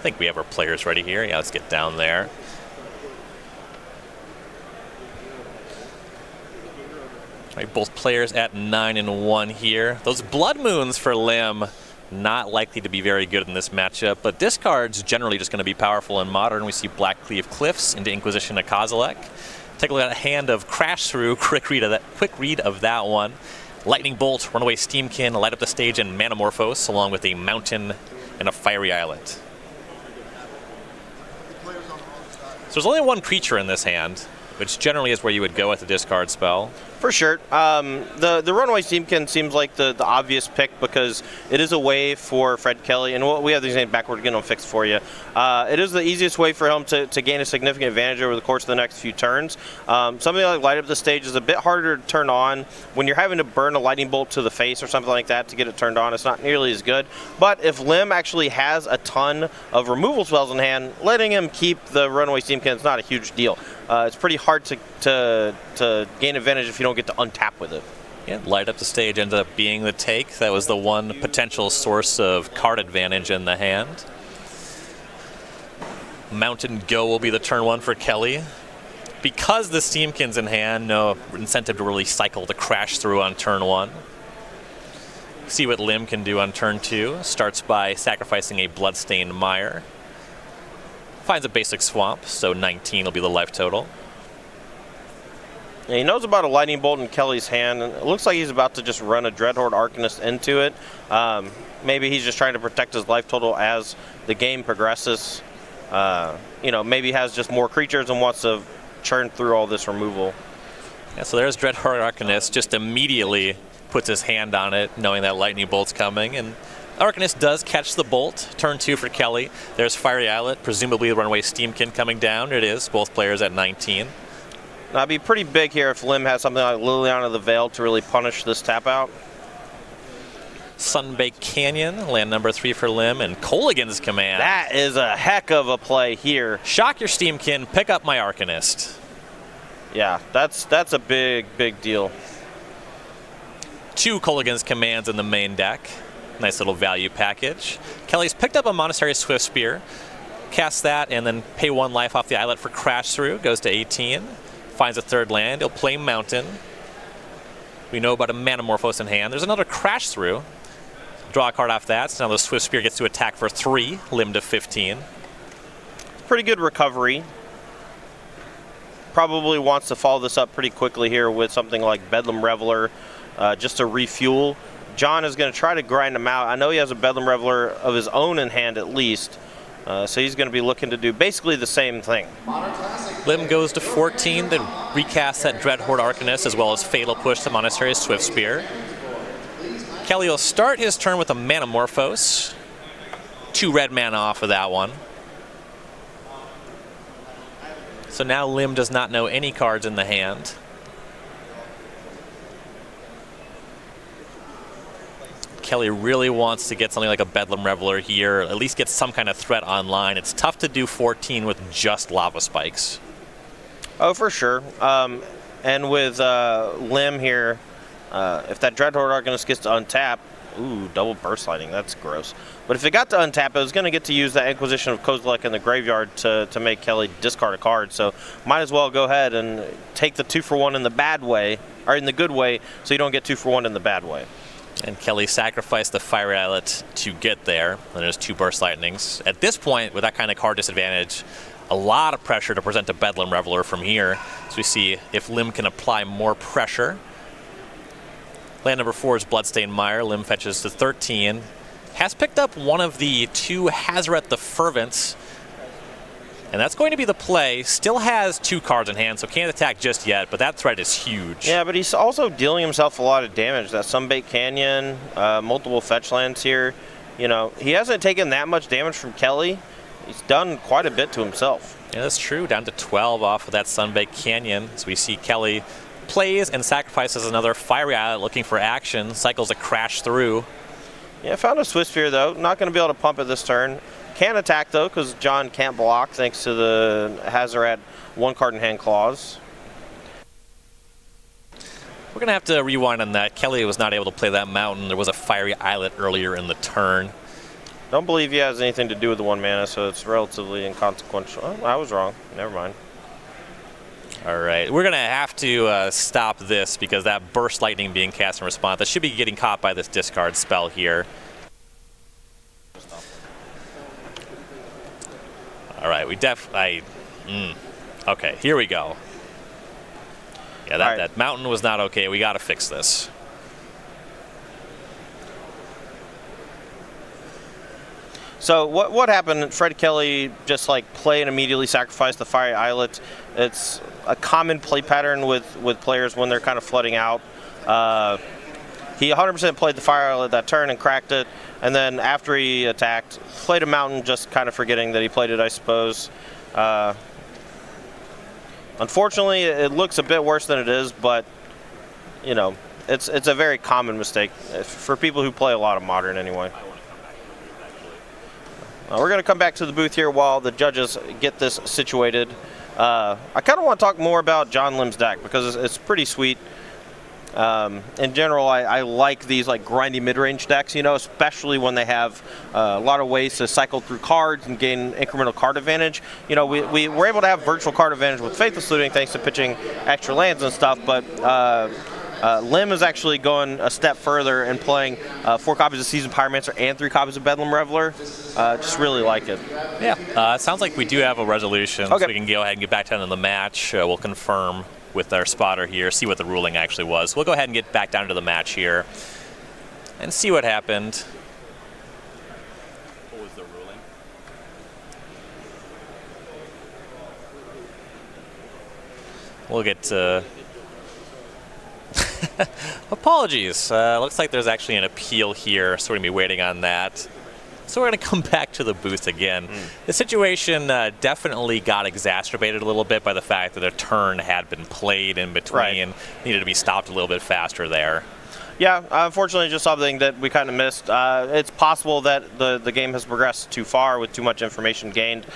think we have our players ready here. Yeah, let's get down there. All right, both players at 9 and 1 here. Those blood moons for Lim, not likely to be very good in this matchup, but discards generally just going to be powerful in Modern. We see Black Cleave Cliffs into Inquisition of Kozilek. Take a look at a hand of Crash Through, quick read of that one. Lightning Bolt, Runaway Steamkin, Light Up the Stage, and Manamorphose, along with a Mountain and a Fiery Islet. So there's only one creature in this hand, which generally is where you would go with the discard spell. For sure. The Runaway Steamkin seems like the obvious pick because it is a way for Fred Kelley, and we have these names backward to get them fixed for you. It is the easiest way for him to gain a significant advantage over the course of the next few turns. Something like Light Up the Stage is a bit harder to turn on. When you're having to burn a lightning bolt to the face or something like that to get it turned on, it's not nearly as good. But if Lim actually has a ton of removal spells in hand, letting him keep the Runaway Steamkin is not a huge deal. It's pretty hard to gain advantage if you don't get to untap with it. Yeah, Light Up the Stage ended up being the take. That was the one potential source of card advantage in the hand. Mountain Go will be the turn 1 for Kelley. Because the Steamkin's in hand, no incentive to really cycle the Crash Through on turn 1. See what Lim can do on turn 2. Starts by sacrificing a Bloodstained Mire. Finds a basic swamp, so 19 will be the life total. Yeah, he knows about a Lightning Bolt in Kelley's hand, and it looks like he's about to just run a Dreadhorde Arcanist into it. Maybe he's just trying to protect his life total as the game progresses. Maybe he has just more creatures and wants to churn through all this removal. Yeah, so there's Dreadhorde Arcanist, just immediately puts his hand on it, knowing that Lightning Bolt's coming, and Arcanist does catch the bolt. Turn 2 for Kelley. There's Fiery Islet, presumably the Runaway Steamkin coming down. It is, both players at 19. Now, it'd be pretty big here if Lim has something like Liliana the Veil to really punish this tap out. Sunbaked Canyon, land number 3 for Lim, and Colligan's Command. That is a heck of a play here. Shock your Steamkin, pick up my Arcanist. Yeah, that's a big deal. 2 Colligan's Commands in the main deck. Nice little value package. Kelley's picked up a Monastery Swift Spear. Cast that and then pay 1 life off the Islet for Crash Through. Goes to 18. Finds a 3rd land. He'll play Mountain. We know about a Manamorphose in hand. There's another Crash Through. Draw a card off that. So now the Swift Spear gets to attack for 3. Lim to 15. Pretty good recovery. Probably wants to follow this up pretty quickly here with something like Bedlam Reveler just to refuel. John is going to try to grind him out. I know he has a Bedlam Reveler of his own in hand at least. So he's going to be looking to do basically the same thing. Lim goes to 14 to recast that Dreadhorde Arcanist as well as Fatal Push to Monastery Swift Spear. Kelley will start his turn with a Manamorphose. 2 red mana off of that one. So now Lim does not know any cards in the hand. Kelley really wants to get something like a Bedlam Reveler here, at least get some kind of threat online. It's tough to do 14 with just Lava Spikes. Oh, for sure. And with Lim here, if that Dreadhorde Arcanist gets to untap, ooh, double Burst Lightning, that's gross. But if it got to untap, it was going to get to use that Inquisition of Kozilek in the graveyard to make Kelley discard a card. So might as well go ahead and take the 2-for-1 in the bad way, or in the good way, so you don't get 2-for-1 in the bad way. And Kelley sacrificed the Fiery Islet to get there. And there's 2 Burst Lightnings. At this point, with that kind of card disadvantage, a lot of pressure to present a Bedlam Reveler from here. So we see if Lim can apply more pressure. Land number 4 is Bloodstained Mire. Lim fetches to 13. Has picked up one of the 2 Hazaret the Fervent. And that's going to be the play. Still has 2 cards in hand, so can't attack just yet, but that threat is huge. Yeah, but he's also dealing himself a lot of damage. That Sunbaked Canyon, multiple fetch lands here. You know, he hasn't taken that much damage from Kelley. He's done quite a bit to himself. Yeah, that's true. Down to 12 off of that Sunbaked Canyon. So we see Kelley plays and sacrifices another Fiery Islet looking for action. Cycles a Crash Through. Yeah, found a Swift Spear, though. Not going to be able to pump it this turn. Can attack, though, because John can't block thanks to the Hazaret 1 card in hand clause. We're going to have to rewind on that. Kelley was not able to play that Mountain. There was a Fiery Islet earlier in the turn. Don't believe he has anything to do with the 1 mana, so it's relatively inconsequential. Oh, I was wrong. Never mind. All right, we're going to have to stop this because that Burst Lightning being cast in response, that should be getting caught by this discard spell here. All right, we okay, here we go. Yeah, that mountain was not okay. We got to fix this. So what happened? Fred Kelley just like played and immediately sacrificed the Fiery Islet. It's a common play pattern with players when they're kind of flooding out. He 100% played the Fire Islet that turn and cracked it, and then after he attacked, played a mountain, just kind of forgetting that he played it, I suppose. Unfortunately, it looks a bit worse than it is, but you know, it's a very common mistake for people who play a lot of Modern anyway. We're going to come back to the booth here while the judges get this situated. I kind of want to talk more about John Lim's deck because it's pretty sweet. In general, I like these like grindy mid-range decks, you know, especially when they have a lot of ways to cycle through cards and gain incremental card advantage. You know, we were able to have virtual card advantage with Faithless Looting thanks to pitching extra lands and stuff, but Lim is actually going a step further and playing 4 copies of Seasoned Pyromancer and 3 copies of Bedlam Reveler. Just really like it. Yeah, it sounds like we do have a resolution, okay. So we can go ahead and get back down to the match. We'll confirm with our spotter here, see what the ruling actually was. We'll go ahead and get back down to the match here and see what happened. What was the ruling? We'll get to... Apologies. Looks like there's actually an appeal here, so we're going to be waiting on that. So we're going to come back to the booth again. The situation definitely got exacerbated a little bit by the fact that a turn had been played in between. Right. Needed to be stopped a little bit faster there. Yeah, unfortunately, just something that we kind of missed. It's possible that the game has progressed too far with too much information gained.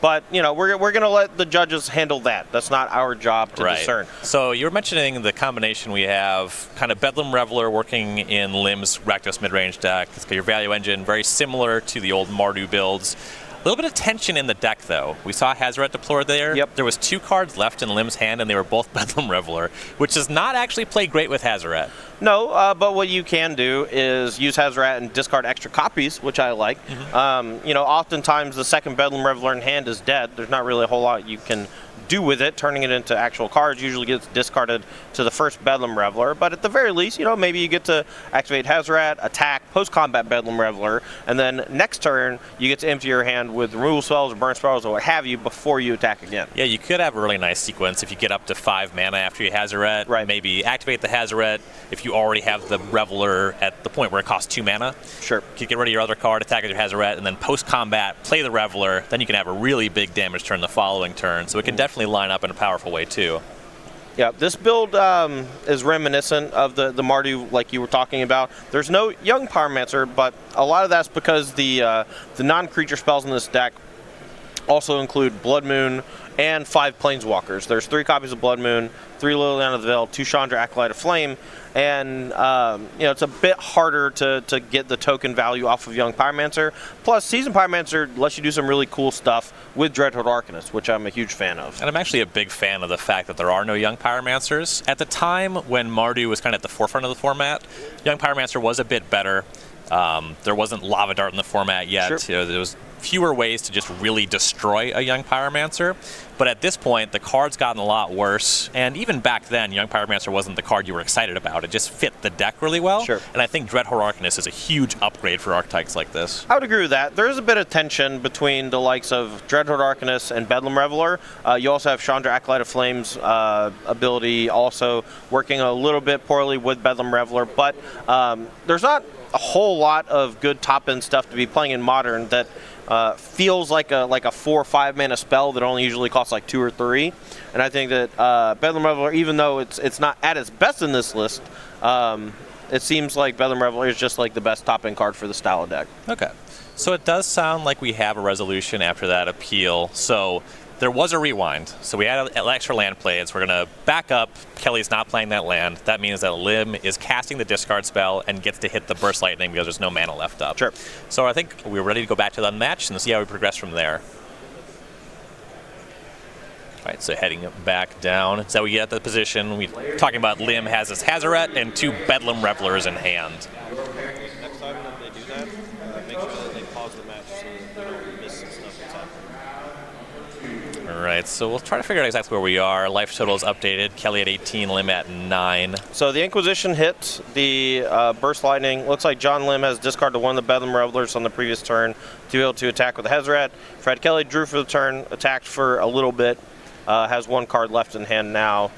But, you know, we're going to let the judges handle that. That's not our job to discern. So you were mentioning the combination we have, kind of Bedlam Reveler working in Lim's Rakdos mid-range deck. It's got your value engine, very similar to the old Mardu builds. A little bit of tension in the deck, though. We saw Hazoret deployed there. Yep. There was 2 cards left in Lim's hand, and they were both Bedlam Reveler, which does not actually play great with Hazoret. No, but what you can do is use Hazoret and discard extra copies, which I like. You know, oftentimes the second Bedlam Reveler in hand is dead. There's not really a whole lot you can do with it. Turning it into actual cards usually gets discarded to the first Bedlam Reveler, but at the very least, you know, maybe you get to activate Hazoret, attack, post-combat Bedlam Reveler, and then next turn you get to empty your hand with removal spells or burn spells or what have you before you attack again. Yeah, you could have a really nice sequence if you get up to 5 mana after you Hazoret. Right. Maybe activate the Hazoret if you already have the Reveler at the point where it costs 2 mana. Sure. You get rid of your other card, attack with your Hazoret, and then post-combat, play the Reveler. Then you can have a really big damage turn the following turn. So it can definitely line up in a powerful way, too. Yeah, this build is reminiscent of the Mardu like you were talking about. There's no Young Pyromancer, but a lot of that's because the non-creature spells in this deck also include Blood Moon and 5 Planeswalkers. There's 3 copies of Blood Moon, 3 Liliana of the Veil, 2 Chandra Acolyte of Flame, and you know, it's a bit harder to get the token value off of Young Pyromancer. Plus, Seasoned Pyromancer lets you do some really cool stuff with Dreadhorde Arcanist, which I'm a huge fan of. And I'm actually a big fan of the fact that there are no Young Pyromancers. At the time when Mardu was kind of at the forefront of the format, Young Pyromancer was a bit better. There wasn't Lava Dart in the format yet. Sure. You know, there was fewer ways to just really destroy a Young Pyromancer. But at this point, the card's gotten a lot worse. And even back then, Young Pyromancer wasn't the card you were excited about. It just fit the deck really well. Sure. And I think Dreadhorde Arcanist is a huge upgrade for archetypes like this. I would agree with that. There is a bit of tension between the likes of Dreadhorde Arcanist and Bedlam Reveler. You also have Chandra Acolyte of Flame's ability also working a little bit poorly with Bedlam Reveler. But there's not a whole lot of good top-end stuff to be playing in Modern that feels like a 4 or 5 mana spell that only usually costs like 2 or 3. And I think that Bedlam Reveler, even though it's not at its best in this list, it seems like Bedlam Reveler is just like the best top-end card for the style of deck. Okay. So it does sound like we have a resolution after that appeal. So there was a rewind. So we had an extra land plays. We're going to back up. Kelley's not playing that land. That means that Lim is casting the discard spell and gets to hit the Burst Lightning because there's no mana left up. Sure. So I think we're ready to go back to the unmatched and see how we progress from there. All right, so heading back down. So we get the position. We're talking about Lim has his Hazoret and 2 Bedlam Revelers in hand. Next time that they do that, make sure that they pause the match so that we don't miss some stuff that's happening. All right, so we'll try to figure out exactly where we are. Life total is updated. Kelley at 18, Lim at 9. So the Inquisition hit the Burst Lightning. Looks like John Lim has discarded one of the Bedlam Revelers on the previous turn to be able to attack with the Hazoret. Fred Kelley drew for the turn, attacked for a little bit. Has 1 card left in hand now.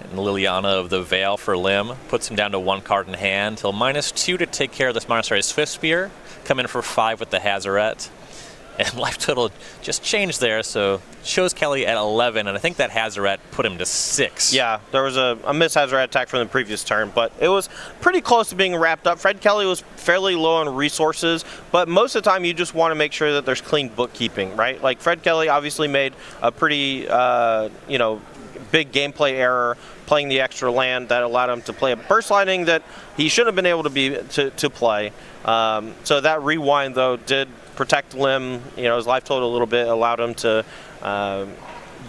And Liliana of the Veil for Lim puts him down to 1 card in hand. He'll -2 to take care of this Monastery Swift Spear. Come in for 5 with the Hazoret. And life total just changed there, so shows Kelley at 11, and I think that Hazoret put him to 6. Yeah, there was a miss Hazoret attack from the previous turn, but it was pretty close to being wrapped up. Fred Kelley was fairly low on resources, but most of the time you just want to make sure that there's clean bookkeeping, right? Like Fred Kelley obviously made a pretty, big gameplay error playing the extra land that allowed him to play a Burst Lightning that he shouldn't have been able to play. So that rewind, though, did protect Lim, his life total a little bit, allowed him to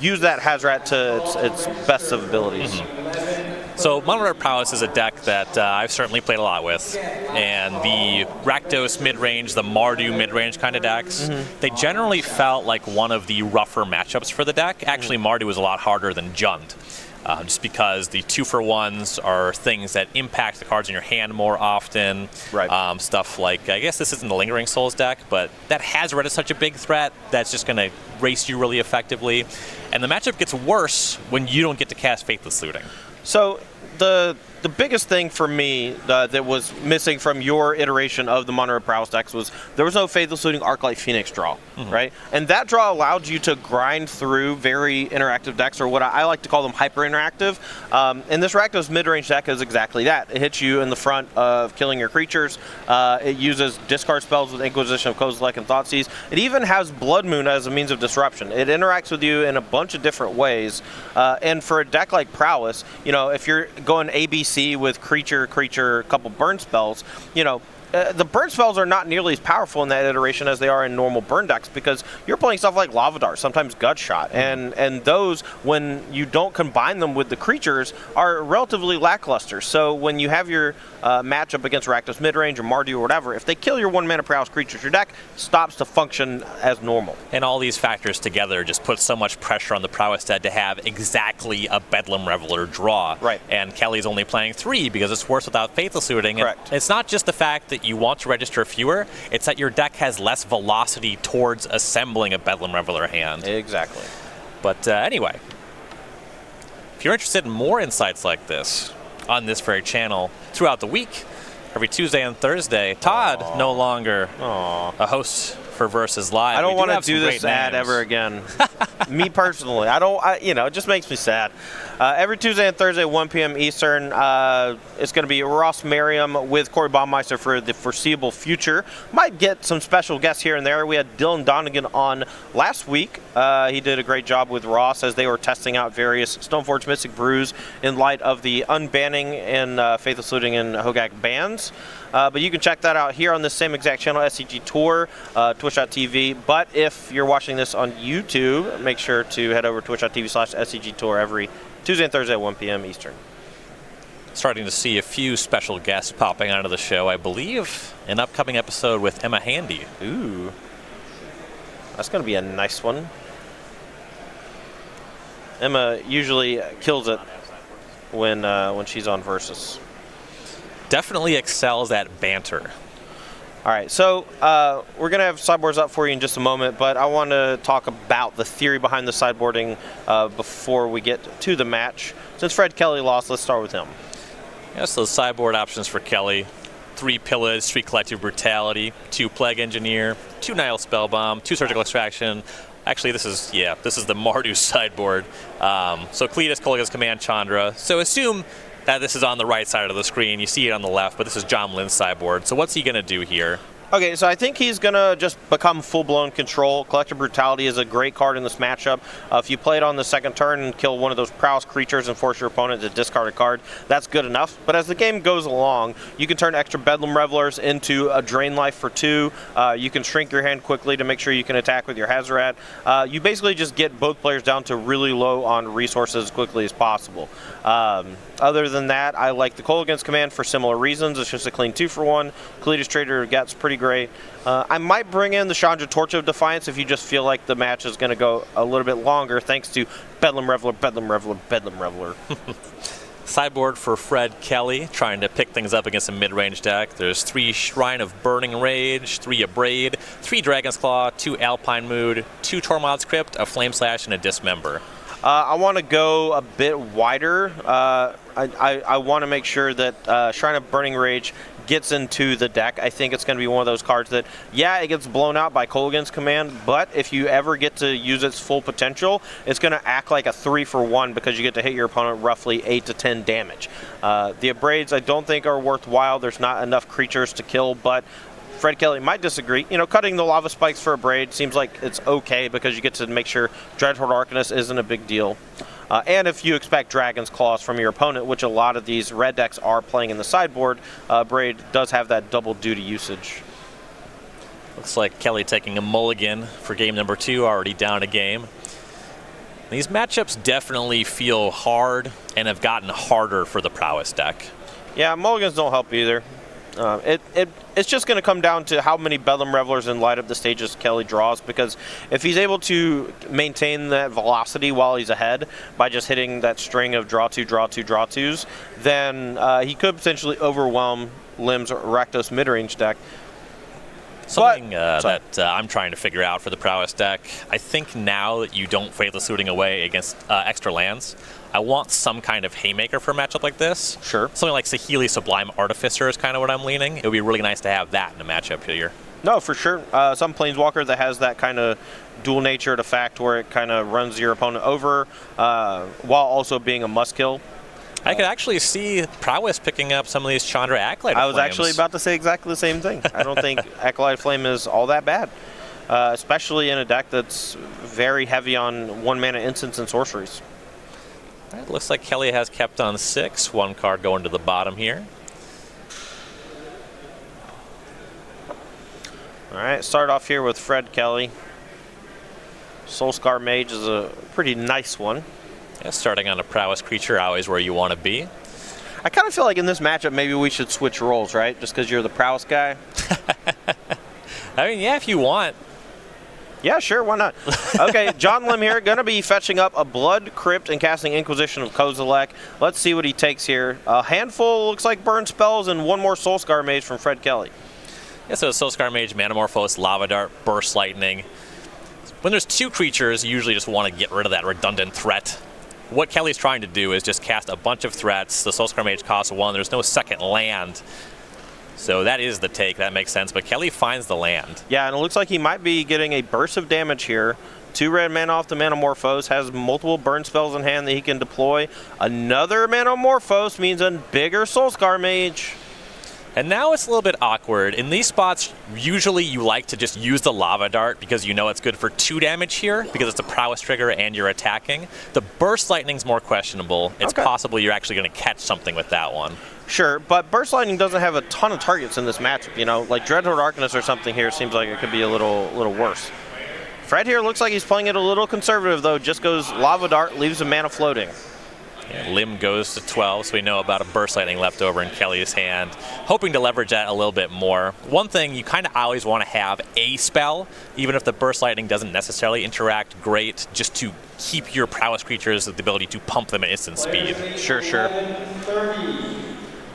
use that Hazoret to its best of abilities. Mm-hmm. So Mono Red Prowess is a deck that I've certainly played a lot with, and the Rakdos mid-range, the Mardu mid-range kind of decks, they generally felt like one of the rougher matchups for the deck. Actually, Mardu was a lot harder than Jund. Just because the 2-for-1s are things that impact the cards in your hand more often. Right. Stuff like, I guess this isn't the Lingering Souls deck, but that Hazoret is such a big threat that's just going to race you really effectively. And the matchup gets worse when you don't get to cast Faithless Looting. So the biggest thing for me that was missing from your iteration of the Mono Red Prowess decks was there was no Faithless Looting Arclight Phoenix draw, right? And that draw allowed you to grind through very interactive decks, or what I like to call them hyper-interactive. And this Rakdos mid-range deck is exactly that. It hits you in the front of killing your creatures. It uses discard spells with Inquisition of Kozilek and Thoughtseize. It even has Blood Moon as a means of disruption. It interacts with you in a bunch of different ways. And for a deck like Prowess, if you're going ABC with creature, a couple burn spells, the burn spells are not nearly as powerful in that iteration as they are in normal burn decks because you're playing stuff like Lavadar, sometimes Gutshot, and those, when you don't combine them with the creatures, are relatively lackluster. So when you have your matchup against Rakdos midrange or Mardu or whatever, if they kill your 1-mana Prowess creatures, your deck stops to function as normal. And all these factors together just put so much pressure on the Prowess deck to have exactly a Bedlam Reveler draw. Right. And Kelley's only playing 3 because it's worse without Faithless Looting. Correct. And it's not just the fact that you want to register fewer, it's that your deck has less velocity towards assembling a Bedlam Reveler hand. Exactly. But anyway, if you're interested in more insights like this on this very channel throughout the week, every Tuesday and Thursday, Todd no longer a host for Versus Live. I don't want to do this ad ever again. Me personally, it just makes me sad. Every Tuesday and Thursday, 1 p.m. Eastern, it's going to be Ross Merriam with Corey Baumeister for the foreseeable future. Might get some special guests here and there. We had Dylan Donegan on last week. He did a great job with Ross as they were testing out various Stoneforge Mystic Brews in light of the unbanning and Faithless Looting and Hogak bans. But you can check that out here on this same exact channel, SCG Tour, twitch.tv. But if you're watching this on YouTube, make sure to head over to twitch.tv/SCG Tour every Tuesday and Thursday at 1 p.m. Eastern. Starting to see a few special guests popping onto the show. I believe an upcoming episode with Emma Handy. Ooh. That's going to be a nice one. Emma usually kills it when she's on Versus. Definitely excels at banter. All right, so we're going to have sideboards up for you in just a moment, but I want to talk about the theory behind the sideboarding before we get to the match. Since Fred Kelley lost, let's start with him. Yes, so the sideboard options for Kelley: 3 Pillage, 3 Collective Brutality, 2 Plague Engineer, 2 Nihil Spellbomb, 2 Surgical Extraction. Actually, this is the Mardu sideboard. So Cletus, Kolaga's Command, Chandra. So assume that this is on the right side of the screen. You see it on the left, but this is John Lynn's sideboard. So what's he going to do here? Okay, so I think he's going to just become full-blown control. Collective Brutality is a great card in this matchup. If you play it on the second turn and kill one of those prowess creatures and force your opponent to discard a card, that's good enough. But as the game goes along, you can turn extra Bedlam Revelers into a Drain Life for 2. You can shrink your hand quickly to make sure you can attack with your Hazoret. You basically just get both players down to really low on resources as quickly as possible. Other than that, I like the Kolaghan's Command for similar reasons. It's just a clean 2-for-1. Kalida's Trader gets pretty great. I might bring in the Chandra Torch of Defiance if you just feel like the match is going to go a little bit longer, thanks to Bedlam Reveler, Bedlam Reveler, Bedlam Reveler. Sideboard for Fred Kelley, trying to pick things up against a mid-range deck. There's 3 Shrine of Burning Rage, 3 Abrade, 3 Dragon's Claw, 2 Alpine Mood, 2 Tormod's Crypt, a Flame Slash, and a Dismember. I want to go a bit wider. I want to make sure that Shrine of Burning Rage gets into the deck. I think it's going to be one of those cards that, yeah, it gets blown out by Kolaghan's Command, but if you ever get to use its full potential, it's going to act like a 3-for-1 because you get to hit your opponent roughly 8 to 10 damage. The Abrades I don't think are worthwhile. There's not enough creatures to kill, but Fred Kelley might disagree. You know, cutting the Lava Spikes for a Braid seems like it's okay because you get to make sure Dreadhorde Arcanist isn't a big deal. And if you expect Dragon's Claws from your opponent, which a lot of these red decks are playing in the sideboard, Braid does have that double duty usage. Looks like Kelley taking a mulligan for game number 2, already down a game. These matchups definitely feel hard and have gotten harder for the Prowess deck. Yeah, mulligans don't help either. It's just going to come down to how many Bedlam Revelers and light up the stages Kelley draws, because if he's able to maintain that velocity while he's ahead by just hitting that string of draw 2, draw 2, draw 2s, then he could potentially overwhelm Lim's Rakdos midrange deck. Something that I'm trying to figure out for the Prowess deck, I think now that you don't Faithless Looting away against extra lands, I want some kind of Haymaker for a matchup like this. Sure. Something like Saheeli Sublime Artificer is kind of what I'm leaning. It would be really nice to have that in a matchup here. No, for sure. Some Planeswalker that has that kind of dual nature to fact where it kind of runs your opponent over while also being a must-kill. I could actually see Prowess picking up some of these Chandra Acolyte I was Flames. actually about to say exactly the same thing. I don't think Acolyte Flame is all that bad, especially in a deck that's very heavy on 1-mana instants and sorceries. All right, looks like Kelley has kept on 6. 1 card going to the bottom here. All right, start off here with Fred Kelley. Soulscar Mage is a pretty nice one. Yeah, starting on a Prowess creature, always where you want to be. I kind of feel like in this matchup maybe we should switch roles, right? Just because you're the Prowess guy. I mean, yeah, if you want. Yeah, sure, why not? Okay, John Lim here, going to be fetching up a Blood Crypt and casting Inquisition of Kozilek. Let's see what he takes here. A handful, looks like burn spells, and 1 more Soulscar Mage from Fred Kelley. Yeah, so Soulscar Mage, Manamorphose, Lava Dart, Burst Lightning. When there's 2 creatures, you usually just want to get rid of that redundant threat. What Kelley's trying to do is just cast a bunch of threats. The Soulscar Mage costs 1. There's no second land. So that is the take. That makes sense. But Kelley finds the land. Yeah, and it looks like he might be getting a burst of damage here. 2 red mana off the Manamorphose. Has multiple burn spells in hand that he can deploy. Another Manamorphose means a bigger Soulscar Mage. And now it's a little bit awkward. In these spots, usually you like to just use the Lava Dart because you know it's good for 2 damage here because it's a Prowess trigger and you're attacking. The Burst Lightning's more questionable. It's possible you're actually going to catch something with that one. Sure, but Burst Lightning doesn't have a ton of targets in this matchup, you know? Like Dreadhorde Arcanist or something here seems like it could be a little worse. Fred here looks like he's playing it a little conservative, though. Just goes Lava Dart, leaves a mana floating. Yeah, Lim goes to 12, so we know about a Burst Lightning left over in Kelley's hand. Hoping to leverage that a little bit more. One thing, you kind of always want to have a spell, even if the Burst Lightning doesn't necessarily interact great, just to keep your Prowess creatures with the ability to pump them at instant speed. Sure.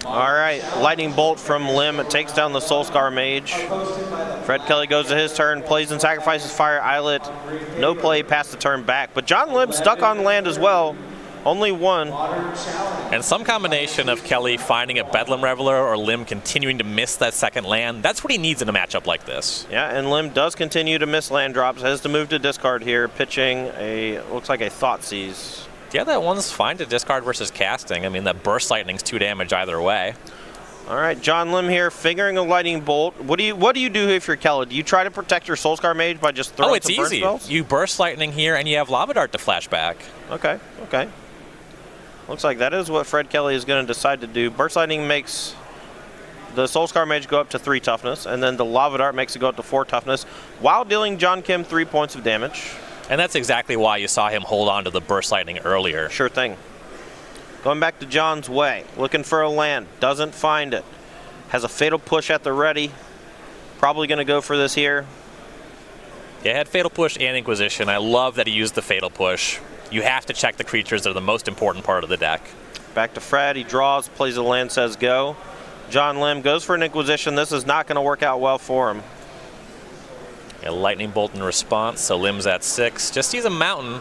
All right, Lightning Bolt from Lim. It takes down the Soulscar Mage. Fred Kelley goes to his turn, plays and sacrifices Fire Islet. No play past the turn back, but John Lim stuck on land as well. Only 1. And some combination of Kelley finding a Bedlam Reveler or Lim continuing to miss that second land, that's what he needs in a matchup like this. Yeah, and Lim does continue to miss land drops, has to move to discard here, pitching looks like a Thoughtseize. Yeah, that one's fine to discard versus casting. I mean, that Burst Lightning's 2 damage either way. All right, John Lim here, figuring a lightning bolt. What do you do if you're Kelley? Do you try to protect your Soulscar Mage by just throwing some burst spells? Easy. You burst lightning here, and you have Lava Dart to flash back. Okay. Looks like that is what Fred Kelley is going to decide to do. Burst lightning makes the Soulscar Mage go up to 3 toughness, and then the Lava Dart makes it go up to 4 toughness, while dealing John Kim 3 points of damage. And that's exactly why you saw him hold on to the burst lightning earlier. Sure thing. Going back to John's way, looking for a land, doesn't find it. Has a Fatal Push at the ready. Probably going to go for this here. Yeah, had Fatal Push and Inquisition. I love that he used the Fatal Push. You have to check the creatures that are the most important part of the deck. Back to Fred, he draws, plays a land, says go. John Lim goes for an Inquisition. This is not going to work out well for him. A Lightning Bolt in response, so Lim's at 6. Just sees a mountain.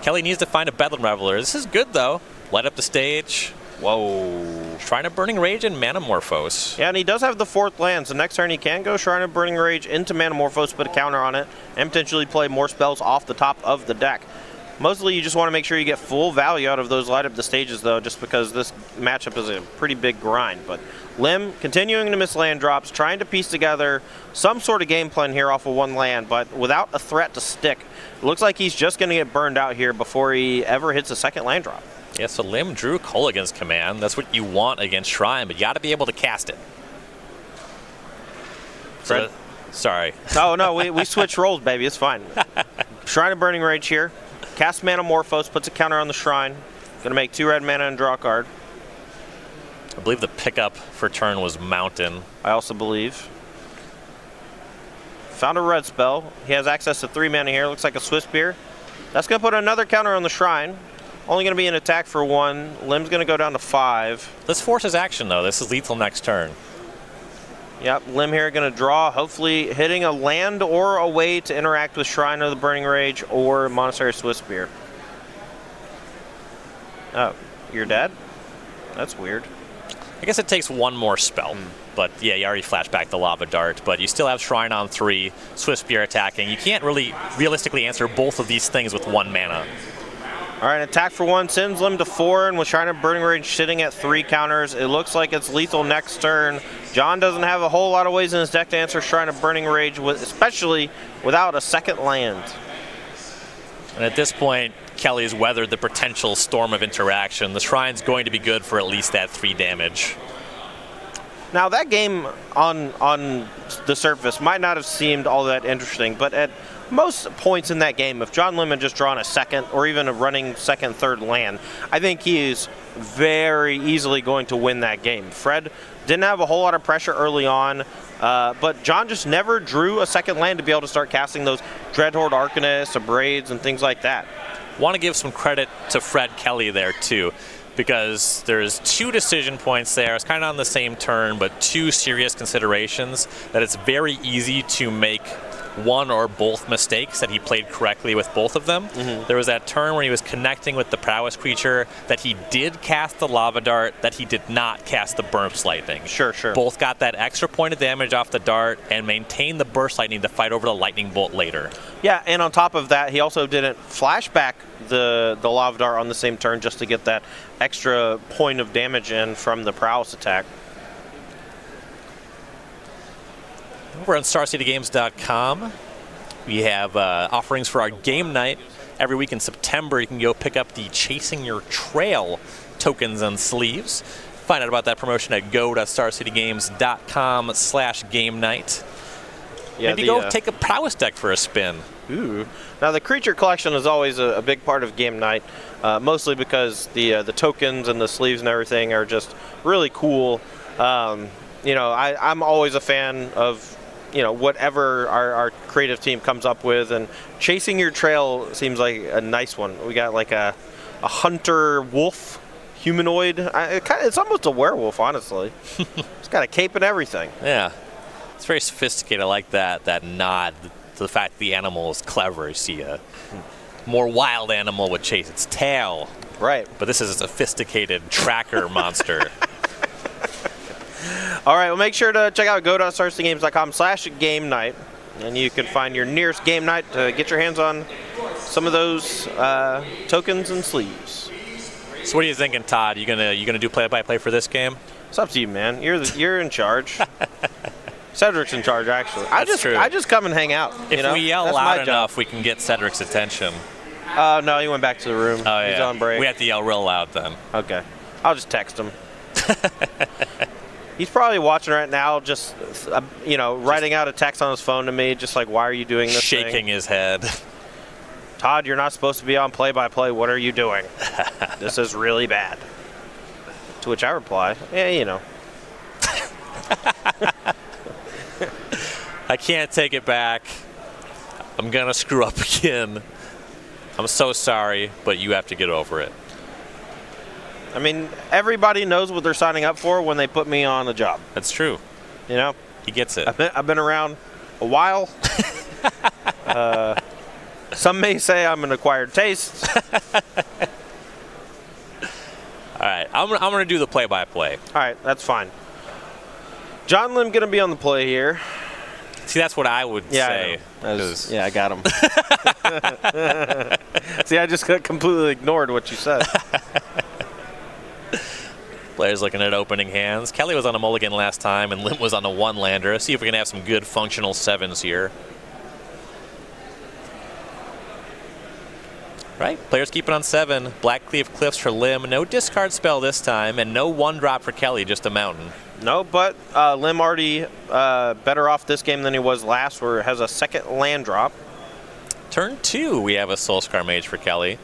Kelley needs to find a Bedlam Reveler. This is good, though. Light up the stage. Whoa. Shrine of Burning Rage and Manamorphose. Yeah, and he does have the 4th land, so next turn he can go Shrine of Burning Rage into Manamorphose, put a counter on it, and potentially play more spells off the top of the deck. Mostly you just want to make sure you get full value out of those light up the stages, though, just because this matchup is a pretty big grind. But Lim continuing to miss land drops, trying to piece together some sort of game plan here off of 1 land, but without a threat to stick. It looks like he's just going to get burned out here before he ever hits a 2nd land drop. Yeah, so Lim drew Kolaghan's Command. That's what you want against Shrine, but you got to be able to cast it. Fred? Sorry. Oh, no, we switched roles, baby. It's fine. Shrine of Burning Rage here. Cast Manamorphose, puts a counter on the Shrine. Going to make 2 red mana and draw a card. I believe the pickup for turn was Mountain. I also believe. Found a red spell. He has access to 3 mana here. Looks like a Swift Spear. That's going to put another counter on the Shrine. Only going to be an attack for 1. Lim's going to go down to 5. This forces action, though. This is lethal next turn. Yep, Lim here going to draw, hopefully hitting a land or a way to interact with Shrine of the Burning Rage or Monastery Swift Spear. Oh, you're dead? That's weird. I guess it takes 1 more spell. But yeah, you already flashed back the Lava Dart, but you still have Shrine on 3, Swift Spear attacking. You can't really realistically answer both of these things with 1 mana. All right, attack for 1, sends Lim to 4, and with Shrine of Burning Rage sitting at 3 counters, it looks like it's lethal next turn. John doesn't have a whole lot of ways in his deck to answer Shrine of Burning Rage, especially without a 2nd land. And at this point, Kelley's weathered the potential storm of interaction. The Shrine's going to be good for at least that 3 damage. Now, that game on the surface might not have seemed all that interesting, but at most points in that game, if John Lim had just drawn a 2nd or even a running 2nd, 3rd land, I think he is very easily going to win that game. Fred didn't have a whole lot of pressure early on, but John just never drew a 2nd land to be able to start casting those Dreadhorde Arcanists, Abrades, and things like that. Want to give some credit to Fred Kelley there, too, because there's 2 decision points there. It's kind of on the same turn, but 2 serious considerations that it's very easy to make one or both mistakes, that he played correctly with both of them. There was that turn where he was connecting with the prowess creature, that he did cast the Lava Dart, that he did not cast the Burst Lightning. Sure. Both got that extra point of damage off the Dart and maintained the Burst Lightning to fight over the Lightning Bolt later. Yeah, and on top of that, he also didn't flash back the Lava Dart on the same turn just to get that extra point of damage in from the prowess attack. Over on StarCityGames.com, we have offerings for our game night. Every week in September, you can go pick up the Chasing Your Trail tokens and sleeves. Find out about that promotion at go.starcitygames.com/game night. Yeah, maybe go take a prowess deck for a spin. Ooh. Now, the creature collection is always a big part of game night, mostly because the tokens and the sleeves and everything are just really cool. I'm always a fan of whatever our creative team comes up with, and Chasing Your Trail seems like a nice one. We got like a hunter wolf humanoid. It's almost a werewolf, honestly. It's got a cape and everything. Yeah, it's very sophisticated. I like that nod to the fact the animal is clever. You see a more wild animal would chase its tail. Right. But this is a sophisticated tracker monster. All right, well, make sure to check out go.starcitygames.com/game night, and you can find your nearest game night to get your hands on some of those tokens and sleeves. So what are you thinking, Todd? You gonna do play-by-play for this game? It's up to you, man. You're in charge. Cedric's in charge, actually. True. I just come and hang out. If we yell loud enough, we can get Cedric's attention. No, he went back to the room. Oh, yeah. He's on break. We have to yell real loud then. Okay. I'll just text him. He's probably watching right now, just, writing out a text on his phone to me, just like, why are you doing this Shaking thing? his head. Todd, you're not supposed to be on play-by-play. What are you doing? This is really bad. To which I reply, yeah, I can't take it back. I'm going to screw up again. I'm so sorry, but you have to get over it. I mean, everybody knows what they're signing up for when they put me on a job. That's true. He gets it. I've been around a while. Some may say I'm an acquired taste. All right, I'm going to do the play-by-play. All right, that's fine. John Lim going to be on the play here. See, that's what I would say. I got him. See, I just completely ignored what you said. Players looking at opening hands. Kelley was on a mulligan last time, and Lim was on a one-lander. Let's see if we can have some good functional sevens here. Right, players keep it on 7. Black Cleave Cliffs for Lim. No discard spell this time, and no one drop for Kelley, just a mountain. No, but Lim already better off this game than he was last, where it has a second land drop. Turn 2, we have a Soulscar Mage for Kelley.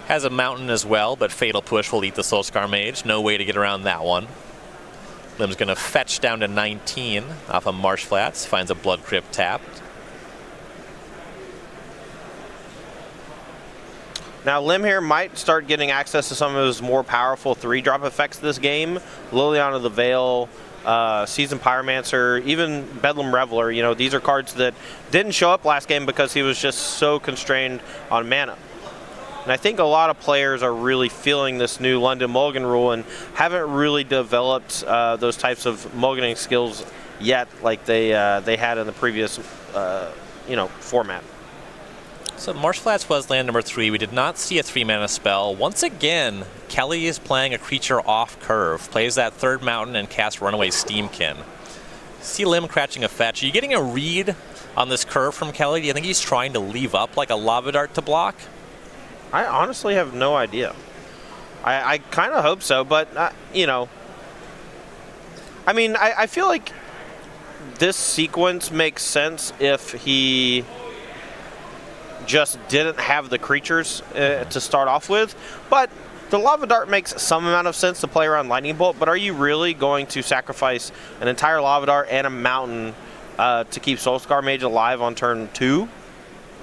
Has a mountain as well, but Fatal Push will eat the Soulscar Mage. No way to get around that one. Lim's going to fetch down to 19 off of Marsh Flats. Finds a Blood Crypt tapped. Now, Lim here might start getting access to some of his more powerful 3-drop effects this game. Liliana the Veil, Seasoned Pyromancer, even Bedlam Reveler. These are cards that didn't show up last game because he was just so constrained on mana. And I think a lot of players are really feeling this new London Mulligan rule and haven't really developed those types of mulliganing skills yet like they had in the previous format. So Marsh Flats was land number 3. We did not see a 3-mana spell. Once again, Kelley is playing a creature off curve. Plays that 3rd mountain and casts Runaway Steamkin. See Lim crouching a fetch. Are you getting a read on this curve from Kelley? Do you think he's trying to leave up like a Lava Dart to block? I honestly have no idea. I kind of hope so, but, I mean, I feel like this sequence makes sense if he just didn't have the creatures to start off with, but the Lava Dart makes some amount of sense to play around Lightning Bolt, but are you really going to sacrifice an entire Lava Dart and a mountain to keep Soulscar Mage alive on turn 2?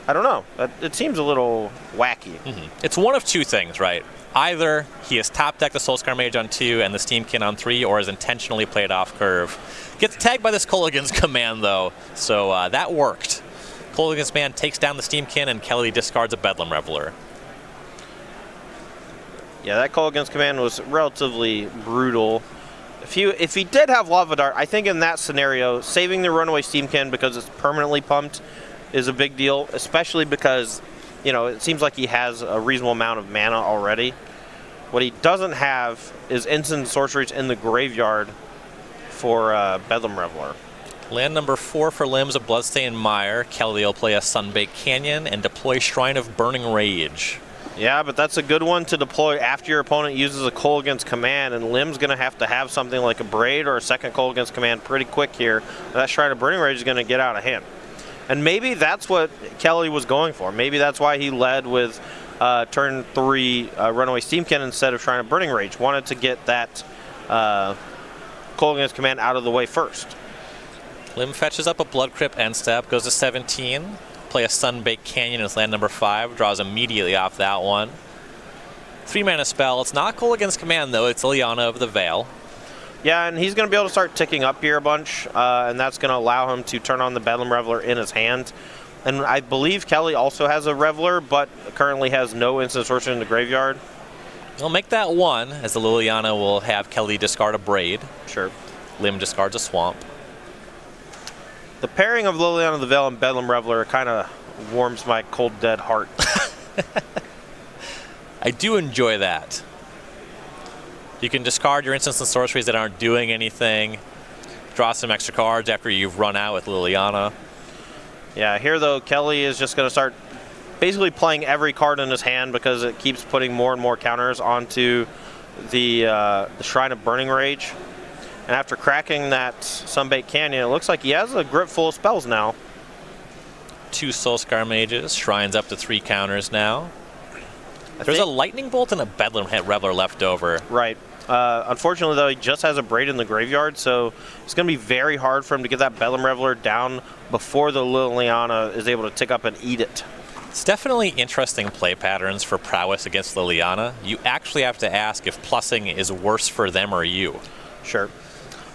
I don't know. It seems a little wacky. It's one of two things, right? Either he has top decked the Soulscar Mage on 2 and the Steamkin on 3, or has intentionally played off curve. Gets tagged by this Kolaghan's Command, though, so that worked. Kolaghan's Command takes down the Steamkin, and Kelley discards a Bedlam Reveler. Yeah, that Kolaghan's Command was relatively brutal. If he did have Lava Dart, I think in that scenario, saving the Runaway Steamkin because it's permanently pumped is a big deal, especially because, it seems like he has a reasonable amount of mana already. What he doesn't have is instant sorceries in the graveyard for Bedlam Reveler. Land number 4 for Lim's a Bloodstained Mire. Kelley will play a Sunbaked Canyon and deploy Shrine of Burning Rage. Yeah, but that's a good one to deploy after your opponent uses a Kolaghan's Command, and Lim's going to have something like a Braid or a second Kolaghan's Command pretty quick here. That Shrine of Burning Rage is going to get out of hand. And maybe that's what Kelley was going for. Maybe that's why he led with turn 3 Runaway Steamkin instead of Shrine of Burning Rage. Wanted to get that Kolaghan's Command out of the way first. Lim fetches up a Blood Crypt end step, goes to 17. Play a Sunbaked Canyon as land number 5, draws immediately off that one. 3-mana spell. It's not Kolaghan's Command, though. It's Liliana of the Veil. Yeah, and he's going to be able to start ticking up here a bunch, and that's going to allow him to turn on the Bedlam Reveler in his hand. And I believe Kelley also has a Reveler, but currently has no instant sorcery in the graveyard. We'll make that 1, as the Liliana will have Kelley discard a Braid. Sure. Lim discards a Swamp. The pairing of Liliana of the Veil and Bedlam Reveler kind of warms my cold, dead heart. I do enjoy that. You can discard your instants and sorceries that aren't doing anything. Draw some extra cards after you've run out with Liliana. Yeah, here though, Kelley is just going to start basically playing every card in his hand because it keeps putting more and more counters onto the Shrine of Burning Rage. And after cracking that Sunbait Canyon, it looks like he has a grip full of spells now. 2 Soulscar Mages, Shrines up to 3 counters now. There's a Lightning Bolt and a Bedlam Reveler left over. Right. Unfortunately, though, he just has a Braid in the graveyard, so it's going to be very hard for him to get that Bedlam Reveler down before the Liliana is able to tick up and eat it. It's definitely interesting play patterns for prowess against Liliana. You actually have to ask if plussing is worse for them or you. Sure.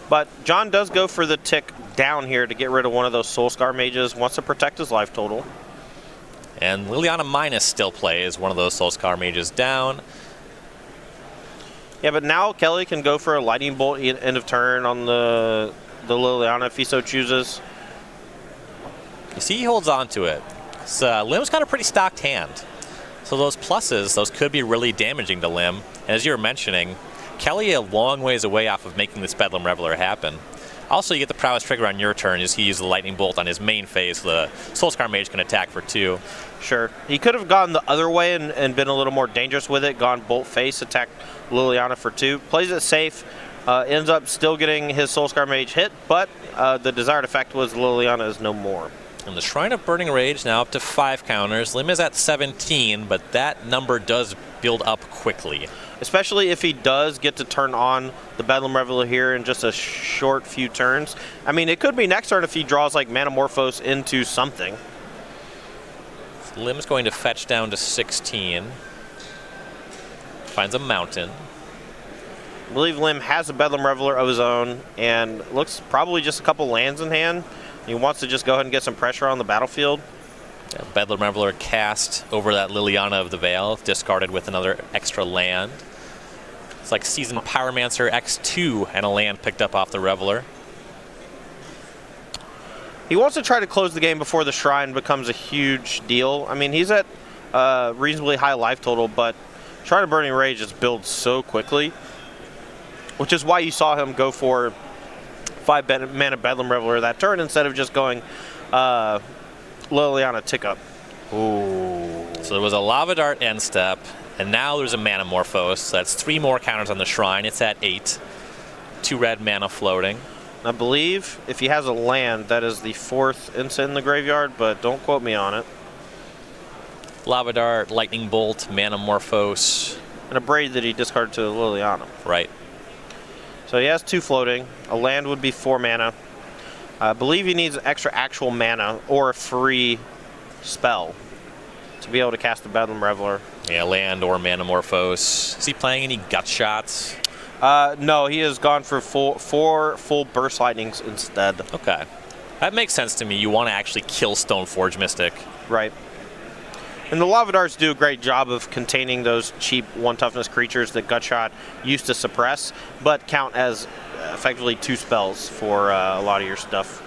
But John does go for the tick down here to get rid of one of those Soulscar Mages, wants to protect his life total. And Liliana Minus still plays one of those Soulscar Mages down. Yeah, but now Kelley can go for a Lightning Bolt end of turn on the Liliana if he so chooses. You see he holds on to it. So, Lim's got a pretty stocked hand. So those pluses, those could be really damaging to Lim. And as you were mentioning, Kelley a long ways away off of making this Bedlam Reveler happen. Also, you get the prowess trigger on your turn as he uses the Lightning Bolt on his main phase. The Soulscar Mage can attack for 2. Sure. He could have gone the other way and been a little more dangerous with it, gone Bolt face, attacked Liliana for 2. Plays it safe, ends up still getting his Soulscar Mage hit, but the desired effect was Liliana is no more. And the Shrine of Burning Rage now up to 5 counters. Lim is at 17, but that number does build up quickly. Especially if he does get to turn on the Bedlam Reveler here in just a short few turns. I mean, it could be next turn if he draws like Manamorphose into something. Lim's going to fetch down to 16. Finds a mountain. I believe Lim has a Bedlam Reveler of his own and looks probably just a couple lands in hand. He wants to just go ahead and get some pressure on the battlefield. Yeah, Bedlam Reveler cast over that Liliana of the Veil, discarded with another extra land. It's like Seasoned Pyromancer X2 and a land picked up off the Reveler. He wants to try to close the game before the Shrine becomes a huge deal. I mean, he's at reasonably high life total, but Shrine of Burning Rage just builds so quickly, which is why you saw him go for 5 mana Bedlam Reveler that turn instead of just going Liliana tick up. Ooh. So there was a Lava Dart end step, and now there's a Manamorphose. So that's 3 more counters on the Shrine. It's at 8. 2 red mana floating. I believe if he has a land, that is the 4th instant in the graveyard, but don't quote me on it. Lava Dart, Lightning Bolt, Manamorphose. And a Braid that he discarded to Liliana. Right. So he has 2 floating. A land would be 4 mana. I believe he needs extra actual mana or a free spell to be able to cast the Bedlam Reveler. Yeah, land or Manamorphose. Is he playing any gut shots? No, he has gone for 4 full Burst Lightnings instead. Okay. That makes sense to me. You want to actually kill Stoneforge Mystic. Right. And the Lava Darts do a great job of containing those cheap 1 toughness creatures that Gutshot used to suppress, but count as effectively 2 spells for a lot of your stuff.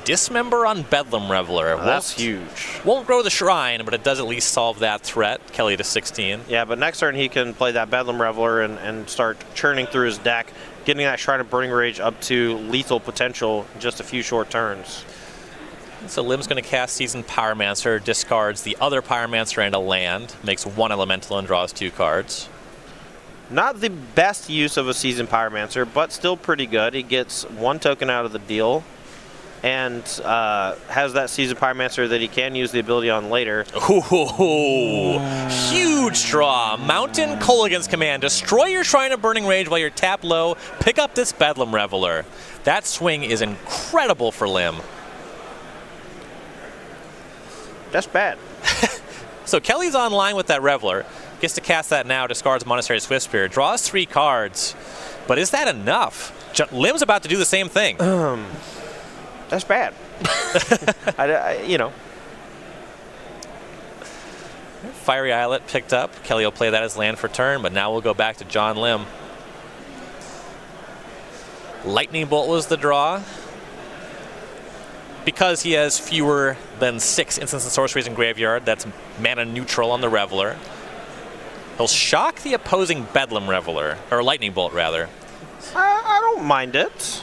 Dismember on Bedlam Reveler. That's huge. Won't grow the Shrine, but it does at least solve that threat. Kelley to 16. Yeah, but next turn he can play that Bedlam Reveler and start churning through his deck, getting that Shrine of Burning Rage up to lethal potential in just a few short turns. So Lim's going to cast Seasoned Pyromancer, discards the other Pyromancer and a land, makes 1 elemental and draws 2 cards. Not the best use of a Seasoned Pyromancer, but still pretty good. He gets 1 token out of the deal and has that Seasoned Pyromancer that he can use the ability on later. Ooh, huge draw. Mountain Kolaghan's Command. Destroy your Shrine of Burning Rage while you're tapped low. Pick up this Bedlam Reveler. That swing is incredible for Lim. That's bad. So Kelley's online with that Reveler. Gets to cast that now, discards Monastery Swiftspear, draws 3 cards. But is that enough? Lim's about to do the same thing. That's bad. You know. Fiery Islet picked up. Kelley will play that as land for turn, but now we'll go back to John Lim. Lightning Bolt was the draw. Because he has fewer than 6 instants and sorceries in graveyard, that's mana neutral on the Reveler. He'll shock the opposing Bedlam Reveler, or Lightning Bolt, rather. I don't mind it.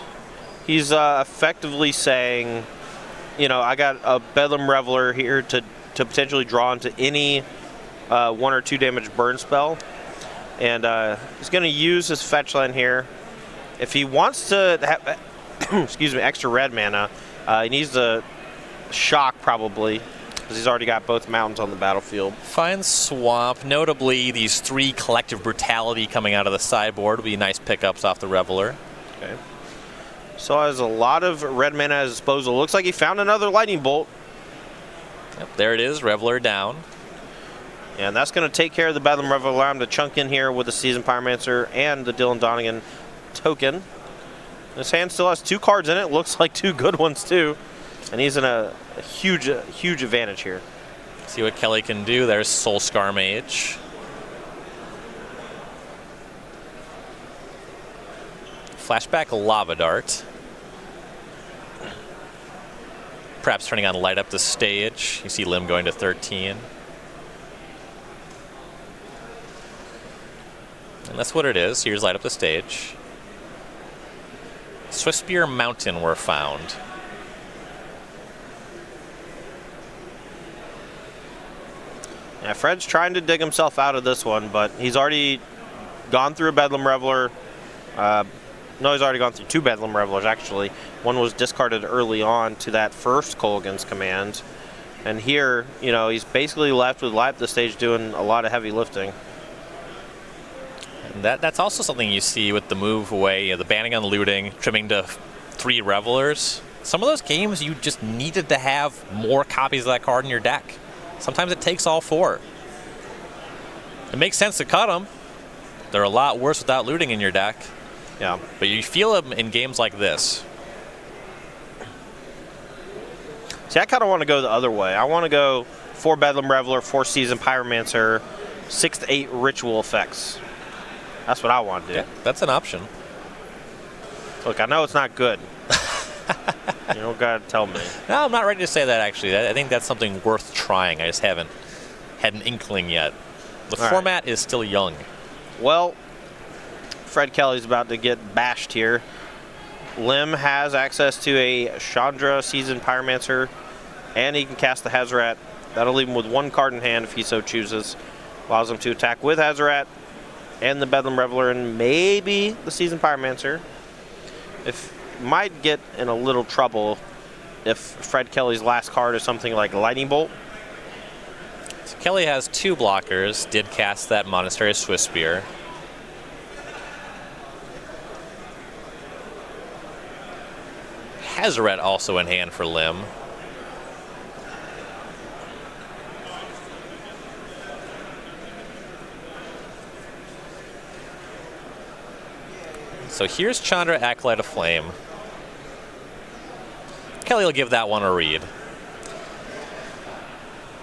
He's effectively saying, you know, I got a Bedlam Reveler here to potentially draw into any 1 or 2 damage burn spell. And he's going to use his fetch line here. If he wants to have excuse me, extra red mana, he needs to shock probably, because he's already got both mountains on the battlefield. Fine swamp. Notably, these 3 Collective Brutality coming out of the sideboard will be nice pickups off the Reveler. Okay. So has a lot of red mana at his disposal. Looks like he found another Lightning Bolt. Yep, there it is, Reveler down. And that's going to take care of the Bedlam Reveler. Allow him to chunk in here with the Seasoned Pyromancer and the Dylan Donegan token. His hand still has 2 cards in it. Looks like 2 good ones, too. And he's in a huge advantage here. See what Kelley can do. There's Soulscar Mage. Flashback Lava Dart. Perhaps turning on Light Up the Stage. You see Lim going to 13. And that's what it is. Here's Light Up the Stage. Swiftspear Mountain were found. Yeah, Fred's trying to dig himself out of this one, but he's already gone through a Bedlam Reveler. No, he's already gone through 2 Bedlam Revelers, actually. One was discarded early on to that first Kolaghan's command. And here, you know, he's basically left with Light Up the Stage doing a lot of heavy lifting. And that's also something you see with the move away, you know, the banning on looting, trimming to 3 Revelers. Some of those games you just needed to have more copies of that card in your deck. Sometimes it takes all 4. It makes sense to cut them. They're a lot worse without looting in your deck. Yeah. But you feel them in games like this. See, I kind of want to go the other way. I want to go 4 Bedlam Reveler, 4 Seasoned Pyromancer, 6 to 8 Ritual effects. That's what I want to do. Yeah, that's an option. Look, I know it's not good. You don't got to tell me. No, I'm not ready to say that, actually. I think that's something worth trying. I just haven't had an inkling yet. The format is still young. Well, Fred Kelley's about to get bashed here. Lim has access to a Chandra Seasoned Pyromancer, and he can cast the Hazoret. That'll leave him with 1 card in hand if he so chooses. Allows him to attack with Hazoret and the Bedlam Reveler and maybe the Seasoned Pyromancer. Might get in a little trouble if Fred Kelley's last card is something like Lightning Bolt. So Kelley has 2 blockers, did cast that Monastery of Swiftspear. Hazoret also in hand for Lim. So here's Chandra, Acolyte of Flame. Kelley will give that one a read.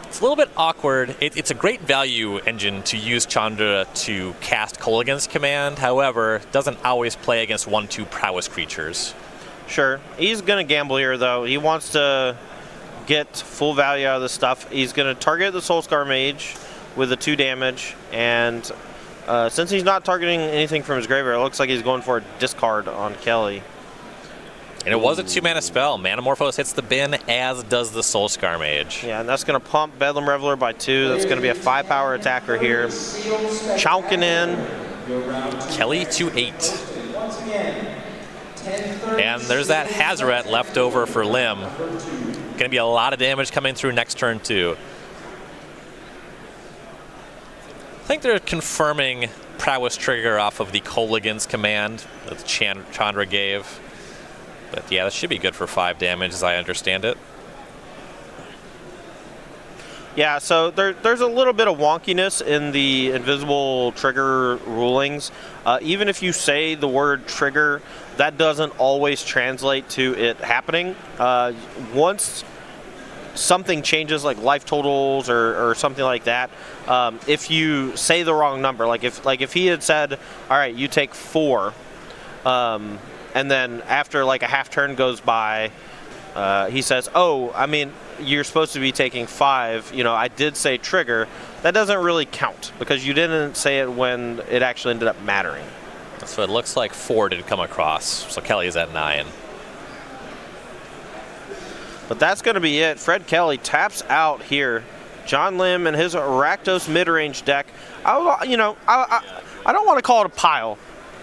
It's a little bit awkward. It's a great value engine to use Chandra to cast Kolaghan's command. However, doesn't always play against 1/2 prowess creatures. Sure. He's going to gamble here, though. He wants to get full value out of this stuff. He's going to target the Soulscar Mage with the 2 damage, and since he's not targeting anything from his graveyard, it looks like he's going for a discard on Kelley. And it was a 2-mana spell. Manamorphose hits the bin, as does the Soulscar Mage. Yeah, and that's going to pump Bedlam Reveler by 2. That's going to be a 5-power attacker here. Chowking in. Kelley to 8. And there's that Hazoret left over for Lim. Going to be a lot of damage coming through next turn, too. I think they're confirming Prowess trigger off of the Kolaghan's command that Chandra gave. But yeah, that should be good for 5 damage as I understand it. Yeah, so there's a little bit of wonkiness in the invisible trigger rulings. Even if you say the word trigger, that doesn't always translate to it happening. Once something changes, like life totals or something like that, if you say the wrong number, like if he had said, all right, you take 4, and then after like a half turn goes by, he says, oh, I mean, you're supposed to be taking 5. You know, I did say trigger. That doesn't really count because you didn't say it when it actually ended up mattering. So it looks like 4 did come across. So Kelley is at 9. But that's going to be it. Fred Kelley taps out here. John Lim and his Rakdos mid-range deck. I don't want to call it a pile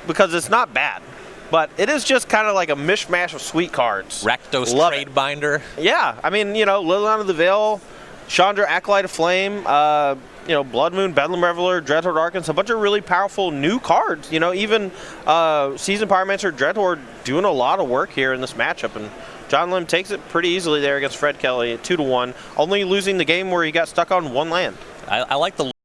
because it's not bad, but it is just kind of like a mishmash of sweet cards. Rakdos Love trade it. binder. Yeah, I mean, Liliana of the Veil, Chandra Acolyte of Flame, Blood Moon, Bedlam Reveler, Dreadhorde Archons, a bunch of really powerful new cards. Even Seasoned Pyromancer, Dreadhorde doing a lot of work here in this matchup, and John Lim takes it pretty easily there against Fred Kelley at 2-1, only losing the game where he got stuck on 1 land. I like the